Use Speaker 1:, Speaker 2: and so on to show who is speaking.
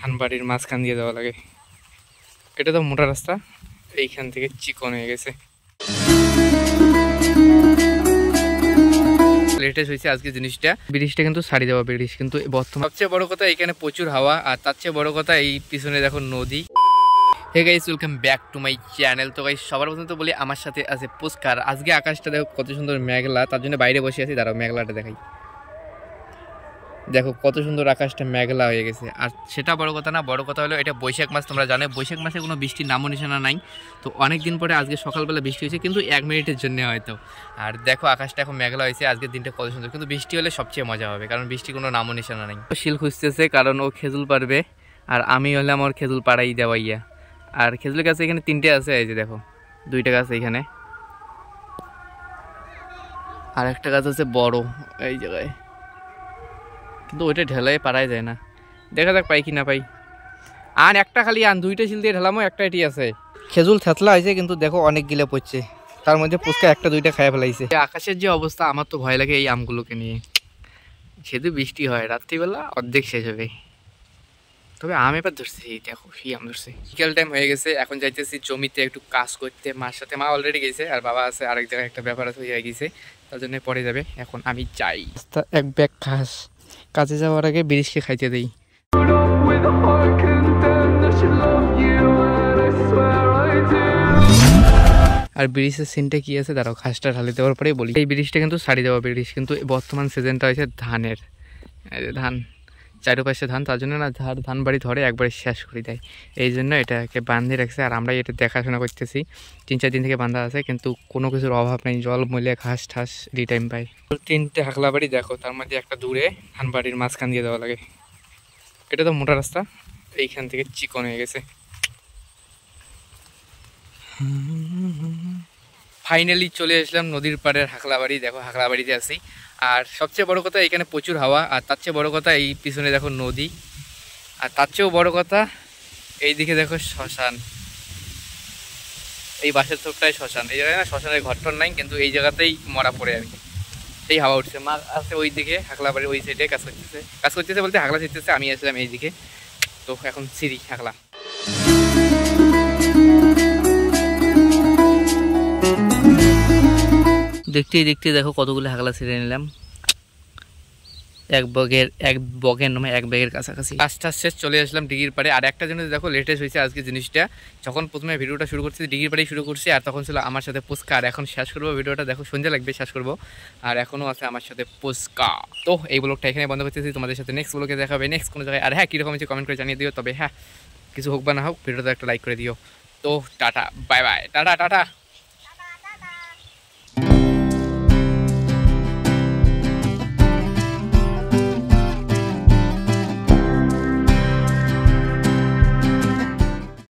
Speaker 1: ধানবাড়ির মাঝখান দিয়ে যাওয়া লাগে। এটা তো মোটা রাস্তা, এইখান থেকে চিকন হয়ে গেছে। লেটেস্ট হয়েছে আজকে জিনিসটা, ব্রিজটা কিন্তু ছাড়ি দেওয়া ব্রিজ, কিন্তু বর্তমান সবচেয়ে বড় কথা এখানে প্রচুর হাওয়া, আর তার চেয়ে বড় কথা এই পিছনে দেখো নদী। Hey guys, welcome back to my channel. তো গাইস সবার প্রথমে তো বলি আমার সাথে আছে পুস্কার। আজকে আকাশটা দেখো কত সুন্দর মেঘলা, তার জন্য বাইরে বসে আছি। দাঁড়াও মেঘলাটা দেখাই, দেখো কত সুন্দর আকাশটা মেঘলা হয়ে গেছে। আর সেটা বড় কথা না, বড় কথা হলো এটা বৈশাখ মাস, তোমরা জানো বৈশাখ মাসে কোনো বৃষ্টির নামও নিশানা নাই। তো অনেক দিন পরে আজকে সকালবেলা বৃষ্টি হয়েছে, কিন্তু 1 মিনিটের জন্য হয়তো। আর দেখো আকাশটা এখন মেঘলা হয়েছে, আজকের দিনটা কত সুন্দর। কিন্তু বৃষ্টি হলে সবচেয়ে মজা হবে, কারণ বৃষ্টি কোনো নামও নিশানা নাই। শিল খুঁজতেছে কারণ ও খেজুল পারবে, আর আমি হলে আমার খেজুল পাড়াই দেওয়াইয়া। আর খেজুর গাছ এখানে 3টে আছে, এই যে দেখো 2টা গাছ এইখানে, আর একটা গাছ আছে বড় এই জায়গায়, কিন্তু ওইটা ঢেলাই পারাই যায় না। দেখা যাক পাই কি না পাই। আর একটা খালি আন, 2টা শিল দিয়ে ঢেলামো, একটা এটি আছে। খেজুল থেতলা হয়েছে, কিন্তু দেখো অনেক গিলে পড়ছে, তার মধ্যে পুচকা 1-2টা খাইয়া ফেলাইছে। আকাশের যে অবস্থা, আমার তো ভয় লাগে এই আমগুলোকে নিয়ে। যেহেতু বৃষ্টি হয় রাত্রিবেলা অর্ধেক শেষ হবে। তবে আম এবার ধরছে, দেখো সেই আম ধরছে। বিকেল টাইম হয়ে গেছে, এখন যাইতেছি জমিতে একটু কাজ করতে মার সাথে। মা অলরেডি গেছে, আর বাবা আছে আরেক জায়গায়, একটা ব্যাপার আছে হয়ে গেছে, তার জন্য পরে যাবে। এখন আমি যাই, এক ব্যাগ ঘাস কাজে যাওয়ার আগে ব্রিজকে খাইতে দেই। আর ব্রিজের সিনটা কি আছে দাঁড়াও, ঘাসটা ঢালে দেওয়ার পরেই বলি। এই ব্রিজটা কিন্তু ছাড়ি দেওয়া ব্রিজ, কিন্তু বর্তমান সিজনটা হয়েছে ধানের। ধান চারপাশে ধান, তার জন্য না ধান বাড়ি ধরে একবারে শেষ করে দেয়, এই জন্য এটাকে বাঁধে রাখছে। আর আমরা এটা দেখাশোনা করতেছি, 3-4 দিন থেকে বাঁধা আছে, কিন্তু কোনো কিছুর অভাব নেই, জল মূল্যে ঘাস ঠাস ডি টাইম পাই। 3টে হাকলা বাড়ি দেখো, তার মধ্যে একটা দূরে ধান বাড়ির মাঝখান দিয়ে দেওয়া লাগে। এটা তো মোটা রাস্তা, এইখান থেকে চিকন হয়ে গেছে। ফাইনালি চলে আসলাম নদীর পাড়ের হাকলাবাড়ি। দেখো হাকলাবাড়িতে আছি, আর সবচেয়ে বড় কথা এখানে প্রচুর হাওয়া, আর তার চেয়ে বড় কথা এই পিছনে দেখো নদী, আর তার চেয়েও বড় কথা এইদিকে দেখো শ্মশান। এই বাসের থোপটায় শ্মশান, এই জায়গায় না শ্মশানের ঘরটর নাই, কিন্তু এই জায়গাতেই মরা পড়ে আর কি। এই হাওয়া উঠছে, মা আছে ওই দিকে হাকলাবাড়ির ওই সাইডে কাজ করতেছে বলতে হাকলা ছিটতেছে, আমি আসলাম এইদিকে। তো এখন সিঁড়ি হাকলা। দেখতে দেখতে দেখো কতগুলো হাকলা ছিঁড়ে নিলাম, এক বগের নামে 1 ব্যাগের কাছাকাছি। কাজটা শেষ, চলে আসলাম ডিগির পাড়ে। আর একটা জিনিস দেখো লেটেস্ট হয়েছে আজকে জিনিসটা, যখন প্রথমে ভিডিওটা শুরু করছি ডিগির পাড়েই শুরু করছি, আর তখন ছিল আমার সাথে পুস্কা। আর এখন শেষ করবো ভিডিওটা, দেখো সন্ধ্যা লাগবে শেষ করবো, আর এখনও আছে আমার সাথে পুস্কা। তো এই ব্লগটা এখানে বন্ধ করতেছি, তোমাদের সাথে নেক্সট ব্লগে দেখা হবে নেক্সট কোনো জায়গায়। আর হ্যাঁ, কীরকম হচ্ছে কমেন্ট করে জানিয়ে দিও। তবে হ্যাঁ, কিছু হোক বা না হোক ভিডিওটা একটা লাইক করে দিও। তো tata bye bye, tata tata.